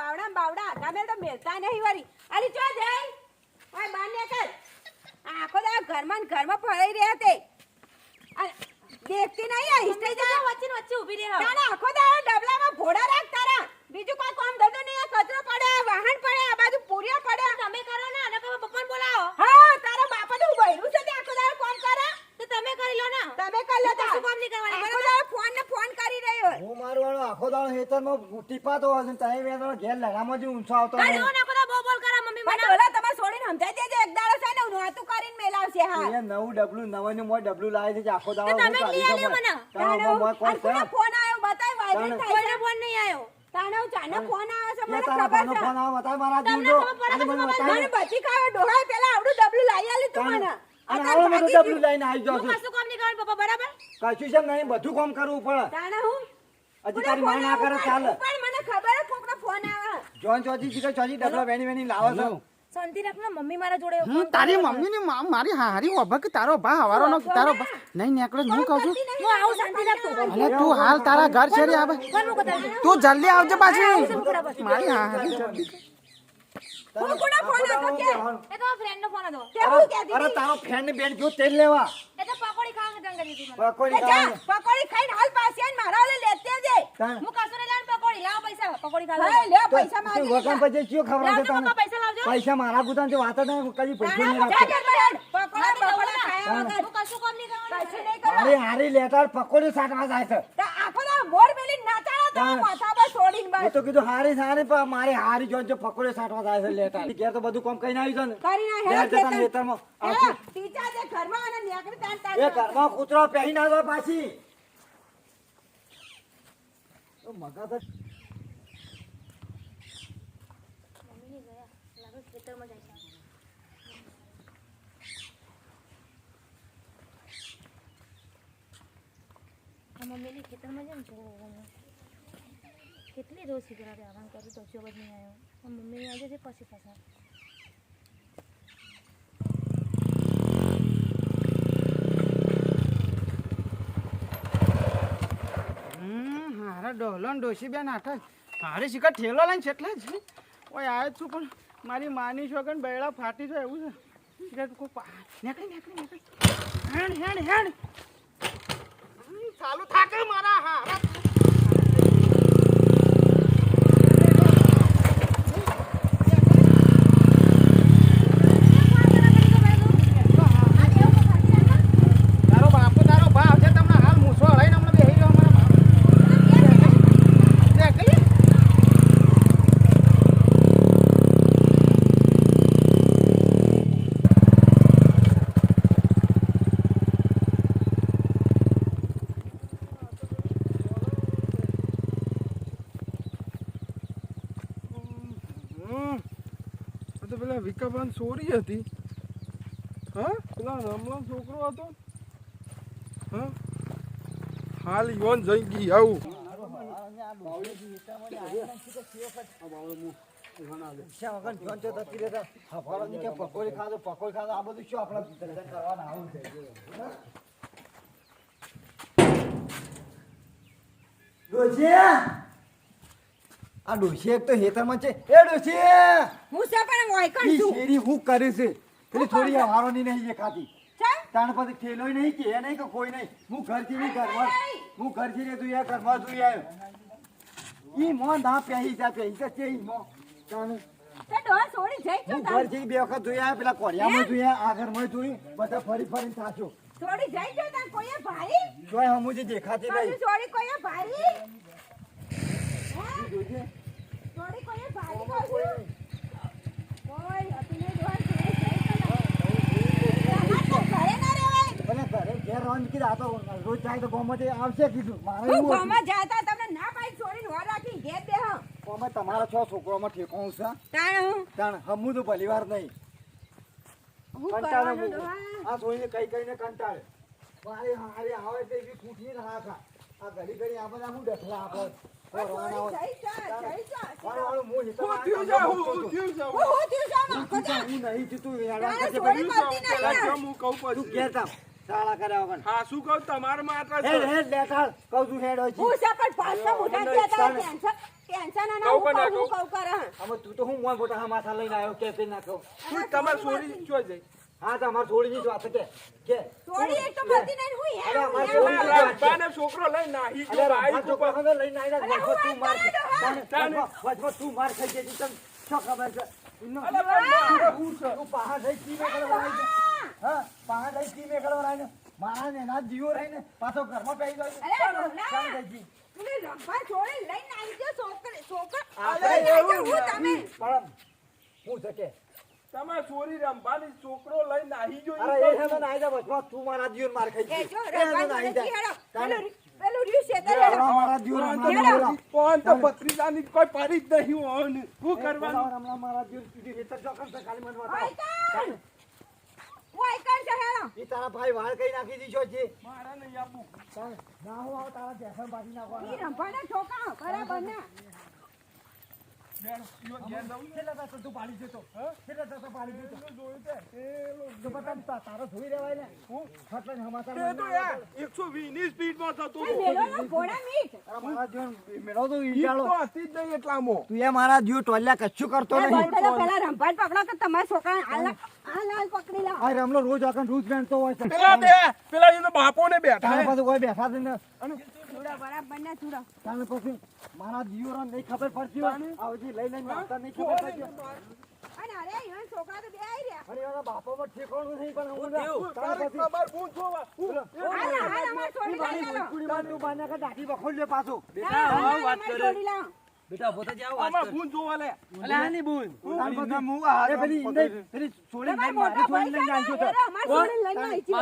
બાવડા ગમે તો મેલતા નહીં વળી અરે ચો જઈ ઓય બાર ને કર આખો દા ઘરમાં ફરાઈ રહ્યા તે દેખતી નહીં આ હિસ્ટ્રી જા વચ્ચે ઊભી રહે તારા આખો દા ડબલામાં ઘોડા રાખ તારા બીજું કોઈ કામ ધંધો નહીં આ કચરો પડે વાહન પડે આ બાજુ પૂરીઓ પડે તમે કરો ને અને કહો પપ્પાને બોલાવો હા તારા બાપા તો બૈરું છે તે આખો દા કોમ કરે તો તમે કરી લો ને તમે કરી લો તો શું કામ નહીં કરવાની બરાબર ફોન કરી રહ્યો હું મારવાનો આખો દાડો હેતરમાં ટીપાતો હશે તઈ વેદનો ઘેર લડામાં જ ઊંચો આવતો અરે ઓ ના બધા બોલ કરે મમ્મી મને ઓલા તમે છોડીને સમજાઈ દેજે એક દાડો છે ને હું નાતું કરીને મેલાવશે હા એ નવું ડબલું નવાનું મોય ડબલું લાવી છે આખો દાડો તમે લઈ આલ્યો મને તારો ફોન આવ્યો બતાય વાઇબ્રેટ થાય છે ફોન નહીં આવ્યો તાનો ચાનો ફોન આવે છે મને ખબર છે ફોન આવે બતાય મારા દીવડો મને બચી ખાયો ડોહા પેલા આવડું ડબલું લઈ આલી તું મને અને આવો બધું ડબલું લઈને આવી જાવ છું કશું કામ નહીં કરવાનું પપ્પા બરાબર કશું છે નહીં બધું કામ કરવું પડે તાણે હું હજી તારી માં ના કરે ચાલે પણ મને ખબર છે કોકનો ફોન આવે જોન ચોજી જીકે ચોજી ડબલા વેણી લાવો છો શાંતિ રાખના મમ્મી મારા જોડે તારી મમ્મી ની મારી હારી ઓભા કે તારો ભા હવારો નો તારો નહીં નીકળે હું કહું છું હું આવું શાંતિ રાખતો અને તું હાલ તારા ઘર છેરી આવે તું જલ્દી આવજે પાછી મારી હારી હું કોનો ફોન હતો કે એ તો ફ્રેન્ડ નો ફોન હતો કેવું કે દીદી અરે તારો ફ્રેન્ડ બેન જો તેલ લેવા એ તો પકોડી ખાવા જંગ કરી દીધી પકોડી ખાવા પકોડી ખાઈને હાલ પાછી આવીને મારા ઓલે લેતે જે હું કસુરે લાન પકોડી લાવ પૈસા પકોડી ખાવા હા લે પૈસા મારી વગન પછી કયો ખબર છે તને પૈસા લાવજો પૈસા મારા ગુદાન જે વાત નહીં કદી પૈસા નહીં રાખતો પકોડા ખાયા વગર હું કશું કામ નહીં કરવાનું કશું નહીં કરવાનું અરે હારી લેટર પકોડી સાટવા જાય છે તો આખો દા મોર મેલી નાચાડા તો માથા પર છોડીને બસ હું તો કીધું હારી પણ મારે હારી જોન જો પકોડી સાટવા જાય છે લેટર ઘેર તો બધું કામ કઈને આવી છે ને કરી ના લેટ જતા લેટરમાં ટીચા જે ઘરમાં અને નેકડી તાન તાન એ ઘરમાં કૂતરો પહેરી ના દો પાછી તો મગા તો મમ્મી ને ગયા લાગે ખેતરમાં જાય છે મમ્મી ની ખેતરમાં જેમ છે કેટલી રોજ સુધી આરામ કરું તો જો જ નહીં આવ્યો મમ્મી ની આજે છે પછી પાછા હારા ડોલો ને ડોશી બેન આઠા હારે શીખા ઠેલો લઈને છેટલા જ ઓય આવે છું પણ મારી માની છો કે બેડા ફાટી જાય એવું છે શીખા નીકળી હેણ ચાલુ થાકે મારા હારા પેલા વિકાબાન ચોરી હતી હા પેલા રમલા છોકરો હતો હા હાલ યોન જઈ ગઈ આવું પકોડી ખાધો આ બધું શું આપણા ધંધા કરવાના આવું છે આ ડોશી એક તો હેતરમાં છે એ ડોશી હું છે પણ વાયકણ છું શેરી હું કરે છે પેલી થોડી હારોની નહીં જે ખાતી ચાલ તાણ પછી થેલોય નહીં કે એ નહીં કે કોઈ નહીં હું ઘરથી નહીં ઘરમાં હું ઘરથી ને તું યાર ઘરમાં જોઈ આવ્યો ઈ મોં ના પહેરી જા છે ઈ મોં તાણ તે ડોહા છોડી જઈ હું ઘરથી બે વખત જોઈ આવ્યો પેલા કોડિયામાં જોઈ આ ઘરમાં જોઈ બધા ફરીને થાચો છોડી જઈ જો તાર કોઈએ ભાઈ જોય હમું જે દેખાતી નહીં છોડી કોઈએ ભાઈ જોજે છોડી કોઈએ ભાઈ કોઈ હતી ને ડોહા ઘરે ના રેવાય ભલે ઘરે ઘેર રોન કીધા આ તો રોજ જાય તો ગોમતે આવશે કીધું મારે હું ગોમાં જાતા તમને ના પાઈ છોડીને વાર રાખી ઘેર બેહો ગોમાં તમારા 6 છોકરામાં ઠેકાણું છે તાણ હમું તો ભલીવાર નહીં હું કંટાળે કરવાનું ડોહા આ સોઈને કઈ કઈને કંટાળે મારે હારે આવે તે બી ખૂટી ના ખા આ ઘડી આ બધા હું ડખલા આપો છોડી જઈ જા વાળું હું હિસાબ હું થયું જા હું થયું જા હું આખો દા હું નહીં તું યાર તારે છોડી મળતી નહીં કેમ હું કહું તું પછી ઘેર તા શાળા કર્યા વગર હા શું કહું તમારા માટે હેડ લેતા કહું છું હેડ હોય હું સપટ પાછો મોટા ગયા તારે ટેન્શન ટેન્શન ના કહું કે ના હું કહું? કહું કરે આમાં તું તો હું મોય મોટા હા માથા લઈને આવ્યો કે તે ના કહું. શું તમારે છોડી ચોઈ જાય? હા તો અમાર છોડીની જ વાત કે થોડી એક તો મળતી નહીં હું અરે અમાર હે છોડી- આ રંભાને છોકરો લઈને નાહી ગયો, અરે બાઈ રંભા ઉપર. છોકરાને લઈને આવીને અરે વચમાં હું તું માર વાત કરું છું, વચમાં તું માર ખાઈ જતી તને શું ખબર છે? એનો- અલા પણ મારે હું છે. તું પહાડ લઈ કી મેં કરવા આવી છે? હા પહાડ લઈ કી મેં કરવા આવી ને મારા ને એના જ જીવો રહીને પાછો ઘરમાં પેઈ ગયો અરે ડોલા. ચાલ જઈજી. તું રંભા છોડી લઈને આવી ગયો છોકરો આપણે લઈને આવી એવું ગયો હું તમે પણ હું છે કે તમારે છોરી રંભાની છોકરો લઈને નાહી ગયો. અરે એ હેને નાઈ જા વચમાં તું મારા જીવન માર ખાઈ એ ગઈ. જો એ હેને રંભા નાઈ જોડે જા. હેડો પેલું રહ્યું છે તે હમણાં હેડો મારા જીવન હમણાં હેડો. બોલા. પણ તો ભત્રીજાની કોઈ પરી જ નહીં હોય. શું કરવાનું? હમણાં મારા જીવન સુધી રેતર ચોકન છે કાલી મન આઈ વાતો. કર હું આઈ કર છે હેડો એ તારા ભાઈ વાળ કઈ નાખી દીધો છે મારા નહીં આપવું. ના હું આવ તારા જેસન બાજી ઈ નાખવાના રંભાના છોકરા બરાબર ના ઘેર જાઉં ને? કેટલા તાર તું પાડી દેતો કેટલા તાર પાડી દેતો પેલો જોયું તે? પેલો તો બતા તારો જોઈ રહેવાય ને હું ફટલે સમાચાર તે તો યાર 120 ની સ્પીડમાં થતો આ હતો. મેલોનો ઘોડા મીટ મારા જીવન મેળો તો ઈ ઈટાળો તો હતી જ નહીં એટલામાં. તું એ મારા જીવ ટોલ્યા કશું કરતો એ નહીં બોલતા પેલા રંભાને પકડો કે તમારા છોકરાને હાલ પકડી લાવો આ રમલો રોજ આખા રૂજ પહેરતો હોય છે પેલા એનો બાપોને બેઠા તારે હે. પાછું કોઈ બેઠા છે ને ચૂડા બરાબર ના ચૂડા તારે પછી મારા જીવરો નહીં ખબર પડતી હોય આવજી લઈ લઈને આવતા નહીં ખબર પડતી હોય. અને અરે ઈવન છોકરા તો બે આવી રહ્યા અને એના બાપામાં ઠેકાણું નહીં પણ હું તારી તારે પછી ખબર હું જોવા. હાલ અમાર છોડી લાવો કુડીમાં તું બાંધ્યા કે દાઢી બખોલ લે પાછું વાત છોડી લાવો આમાં ભૂન જોવા લે. તાર પછી એ પેલી ઈંડે પેલી છોડી લઈને મારી છોડી લઈને આવજો તો. અમાર છોડી લઈને આવી છે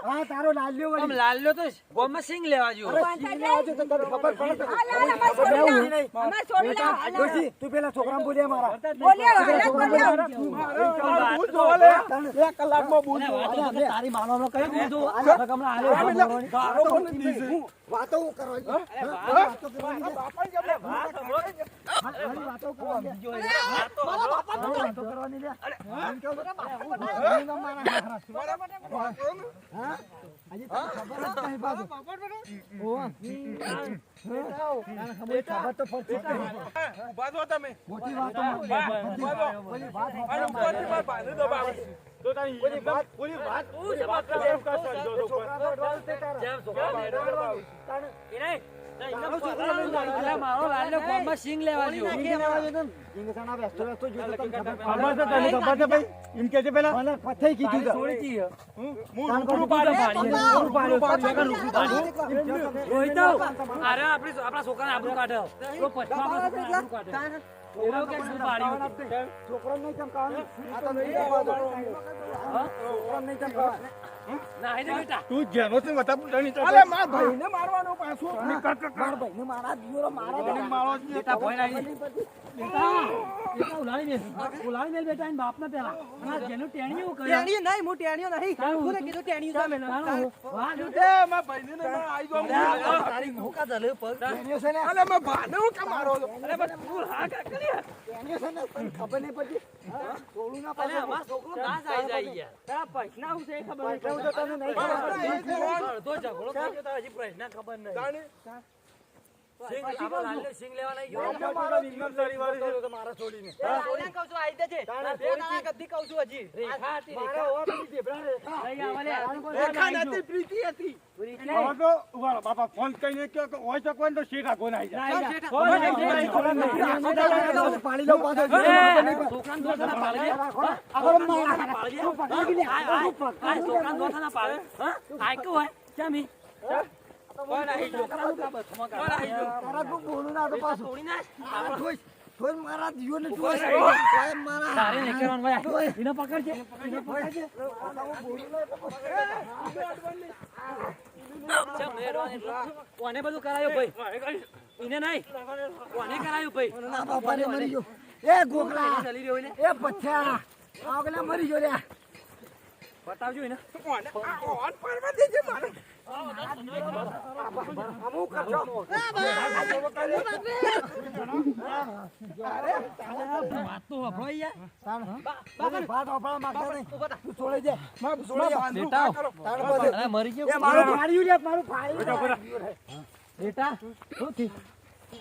હા તારો લાલ્યો વળી લાલ્યો તો ગોમાં સિંગ લેવા જો અરે સિંહને આવજો તો તને ખબર પડે તો. હાલ અમાર છોડી લાવો અમાર છોડી લાવો હાલ ડોશી, તું પેલા છોકરાને બોલ્યા મારા બોલ્યો હાલ બોલ્યો મારે ભૂન જોવા લે. 2 કલાકમાં ભૂન જોવા. તારી માનો કઈ દીધું ગારો પણ નહીં છે. વાતો કરવાની વાતો કરવાની બાપાને કેમ લે? વાતો કરવાની વાતો કરવાની લે એમ કેવું તો બાપા ના મારા હા હજી તને ખબર જ નહીં પાછું ઓવા ખબર તો પડતી જ નહીં. ઊભા થો તમે. મોટી વાતો ઓલી વાત અને ઉપરથી મારા ભાઈને દબાવે. તો તારી ઓલી વાત કેમ કરશો? છોકરાનો અડવાલ તે તારા મારો લાલ્યો ગોમાં સિંગ લેવા જો ઇંગસાના વ્યસ્ત વ્યસ્ત જોતો તને ખબર ખબર છે તને? ખબર છે ભાઈ? એમ કે છે પેલા મને પથઈ કીધું તો હું રૂખડું પાડ્યું. રોહિત અરે આપણા છોકરાને આબરૂ કાઢો તો પછમાં આપણા છોકરાને આબરૂ કાઢો એનો કે શું પાડ્યું છોકરાને નહીં ચમકાવવાનું. આ તો નહીં ચમકાવવાનું. છોકરાને નહીં ચમકાવવાનું. ના દે બેટા તું જેનો છે વટા પૂટાની ચાલે. અલે માર ભાઈને મારવાનો પાછો. મારા ભાઈને મારા દીવરો મારા ભાઈને મારો જ બેટા ભોય લાગી બેટા ઉલાડી દે બેટા એન બાપને પેલા અને જેનું ટેણીયું કર્યું ટેણીઓ નહીં તારું કીધું ટેણીયું વાહ જો એ માર ભાઈને ને માર આઈ જો. તારી મુકા દલે પગ એનિયો છે ને અલે માર ભાઈને હું કેમ મારો છો? અરે બસ તું હા કા કરી એનિયો છે ને તને ખબર નહીં પડતી. થોડું ના અરે અમાર છોકરો ઘાસ આઈ જાય યાર તારા પૈસા હું છે ખબર નહીં પડતું તો તને નહીં ખબર. અડધો ઝઘડો થઈ ગયો તારા હજી પ્રશ્ન ખબર નહીં જાણે સિંગ આપણો લાલ્યો સિંગ લેવા નહીં ગયો એમને મારો વિજ્ઞાન શનિવારે તો મારા છોડીને. કહું છું આઈ દેજે કદી કહું છું હજી રેખા હતી મારા હોવા પેલી ઝેબ્રા રેખા. લઈ આવ લે રેખા નથી, પ્રીતિ હતી. હવે તો ઉભા રહો, બાપા ફોન કરીને કહો કે હોય શકો ને તો શેઠા ગોન આઈ જાય. પાડી લો પાછો. છોકરાને દોસ્તાના પાડે છે છોકરાને દોસ્તાના પાડે હા આ કે હોય કેમ ઈ કોણ આઈ છોકરાનું કા બસમાં કા તારા તું બોલું ના તો પાછું. તોડી નાખ ઠોઈ, ઠોઈ મારા જીવોને ઠોઈ. ઠોઈ મારા તારે નહીં કરવાનું ભાઈ એને પકડજે એને પકડજે ચમ મેરવાની કોને બધું કરાયો ભાઈ એને નહીં કોને કરાયું ભાઈ ના બાપાને મરી ગયો. એ ગોકળા, ચાલી રહ્યો એને એ પથ્યા, આગલા મરી ગયો રે. બતાવજો એને કોને? આ ઓન પરવા દેજે મારે. અમુક કરજો. વાત તો હભળો યાર બધી વાત વાપરવા માંગતા નહીં. તું છોડી દે. માર છોડી દે. બેટા તાણ બધે. અરે મરી ગયો એ મારું ફાડ્યું રે, મારું ફાડ્યું. બેટા શું થી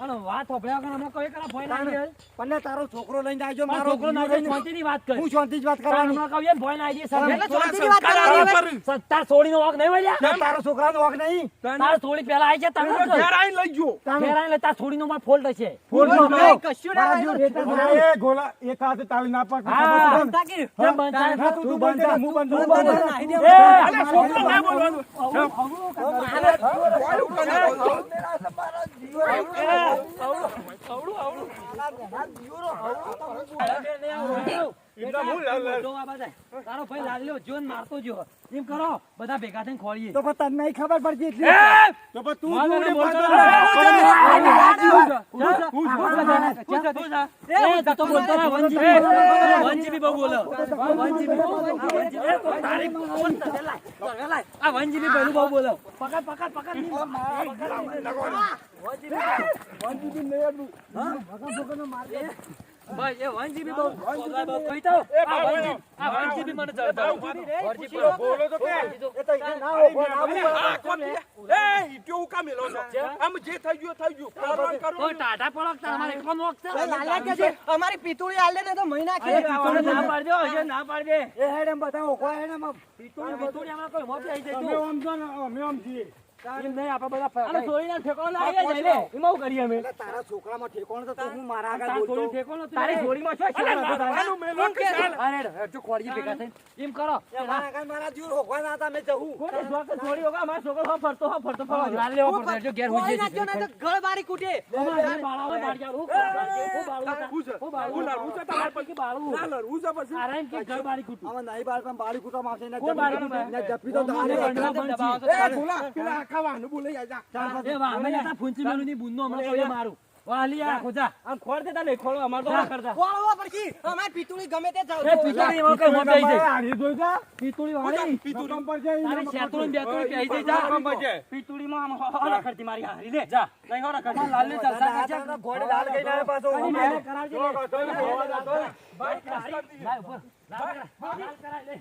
અને વાત હોભળ્યા વગર અમે કોઈ કરા ભોય ના આવી પણ તારો છોકરો લઈને આવજો મારો મારો છોકરો ના જાય શાંતિની વાત કર હું શાંતિ જ વાત તારા કરવાની હમણાં કહ્યું ભોય ના આવી એટલે શાંતિની વાત કરવાની હવે. સત્તા છોડીનો વાક નહીં વળ્યા ના, તારો છોકરાનો વાંક નહીં તારા છોડી પેલા આવી છે તમે ઘેર આઈને લઈ ગયો ફેરાઈ લે તાર છોડીનો માં ફોલ્ટ હશે ફૂલ નો નહીં, કશું ના મારા હોય. જેવું રેતા એ ગોલા એક હાથે તાળી ના પાડ હા. બંધા કીધું. કેમ બંધ થાય? હા, તું બંધ કર, હું બંધ કરું. બંધ કર, નાહી દે. એ, અલે છોકરો ના બોલવાનું તારો ભાઈ લાલ્યો જો ને મારતો જો એમ કરો બધા ભેગા થઈને ખોળીએ તો પણ તને નહીં ખબર પડતી એટલી તો પણ તું મારે જોડે બોલતો પાછો ના. રે. એ તો બોલતો ના, 1 GB બહુ બોલો 1 GB તારી ફોન તને લાય આ 1 GB પહેલું બહુ બોલો પકડ બસ એ 1 GB બહુ કહી તો આ 1 GB મને જડતો બોલો તો કે એ તો એને ના હો, કોઈ આવું હોય. આ કોણ એ ઈટ્યો ઉકા મેલો છો આમ જે થઈ ગયું કરવાનું તો કરું ટાટા પડક તમારે એકલો નોક છે લાલા કે છે, અમારી પિતુળી આલે ને તો મહિના કે ના પાડજો હશે ના પાડજે એ હેડ એમ બતાવો, કોઈ હેડ એમ આમ. પિતોડી આમાં કોઈ મોટી આવી જાય અમે આમ જો ને અમે આમ છીએ એમ નહીં આપણે બધા અને છોડીને ઠેકોણો ના આવી જાય લે એમાં હું કરીએ અમે એટલે તારા છોકરામાં ઠેકોણ તો હું મારા આગળ તારી બોલતો. છોડી ઠેકોણો તારી છોડીમાં શું છે આનું મેલો કે ચાલ અરે જો ખોડી ભેગા થઈને એમ કરો મારા આગળ મારા જીવ રોકવા ના હતા, મેં જવું. કોઈ જોકે છોડી હોગા અમાર છોકરો ફરતો ફરવા લાલ લેવો પડશે જો ઘેર કોઈ હોઈ નાખ્યો જશે ને તો ગળ મારી કૂટે. અમારે બાળાઓ બાળિયા હું બાળું છે તમાર પછી બાળું ના લડવું છે પછી આરામ કે ઘર બાળી કૂટું આમાં નહીં બાળ પણ બાળી કૂટવામાં આવશે. એને કોણ બાળી કૂટે? એને જપી તો મને દાડે. બંધમાં બંધ એ બોલા પેલા આખા વાહનું બોલે જા એ વાહ અમે જતા ફૂંચી મેલું ની બુંદનો હમણાં કહ્યું મારું વાલી આ ખોજા આમ ખોડ દેતા નહીં ખોળો અમાર તો ના કરતા કોળવો પડશે. અમારી પિતુળી ગમે તે જાવ. એ પિતોડી એમાં કઈ મોટી આવી જાય આડી જોઈ જા પિતોડી વાળી પિતું પર છે તારી શેતોડી બેતોડી કહી દે જા પિતોડીમાં આમ હોલા કરતી મારી હારી લે જા નહીં હોલા કરતી લાલ ને ચાલતા કરજે ઘોડે દાલ ગઈ ના પાછો. કરાવજે લે લાય ઉપર લાલ કરાય લે